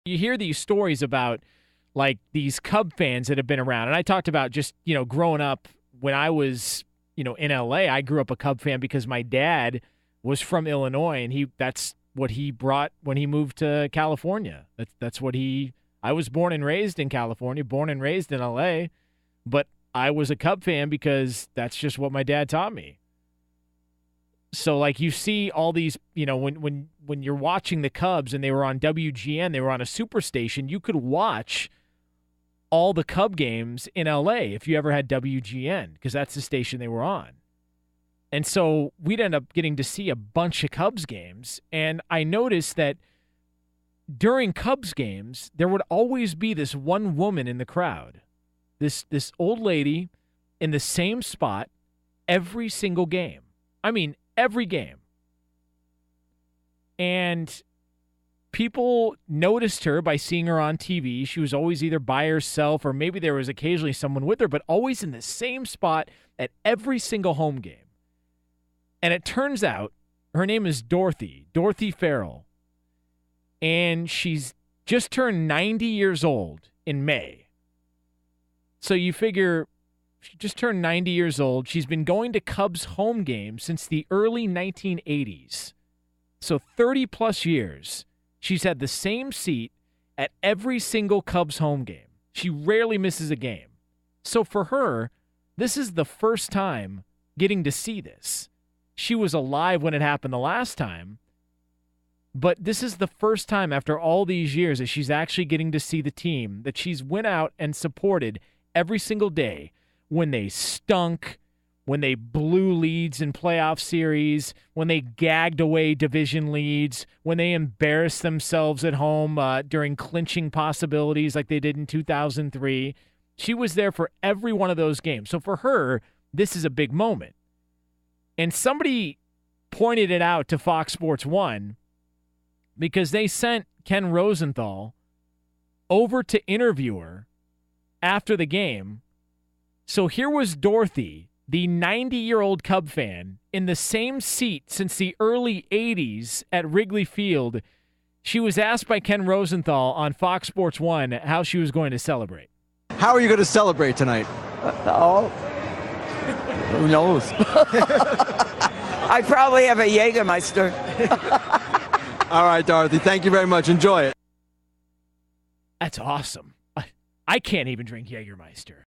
You hear these stories about, like, these Cub fans that have been around. And I talked about just, growing up when I was, in L.A., I grew up a Cub fan because my dad was from Illinois, and that's what he brought when he moved to California. That's what I was born and raised in California, born and raised in L.A., but I was a Cub fan because that's just what my dad taught me. So, like, you see all these, when you're watching the Cubs and they were on WGN, they were on a superstation, you could watch all the Cub games in L.A. if you ever had WGN, because that's the station they were on. And so we'd end up getting to see a bunch of Cubs games, and I noticed that during Cubs games, there would always be this one woman in the crowd, this old lady in the same spot every single game. I mean, every game. And people noticed her by seeing her on TV. She was always either by herself or maybe there was occasionally someone with her, but always in the same spot at every single home game. And it turns out her name is Dorothy Farrell. And she's just turned 90 years old in May. So you figure she just turned 90 years old. She's been going to Cubs home games since the early 1980s. So 30-plus years, she's had the same seat at every single Cubs home game. She rarely misses a game. So for her, this is the first time getting to see this. She was alive when it happened the last time, but this is the first time after all these years that she's actually getting to see the team that she's went out and supported every single day when they stunk, when they blew leads in playoff series, when they gagged away division leads, when they embarrassed themselves at home during clinching possibilities like they did in 2003. She was there for every one of those games. So for her, this is a big moment. And somebody pointed it out to Fox Sports 1 because they sent Ken Rosenthal over to interview her after the game. So here was Dorothy, the 90-year-old Cub fan, in the same seat since the early 80s at Wrigley Field. She was asked by Ken Rosenthal on Fox Sports 1 how she was going to celebrate. How are you going to celebrate tonight? Who knows? I probably have a Jagermeister. All right, Dorothy. Thank you very much. Enjoy it. That's awesome. I can't even drink Jagermeister.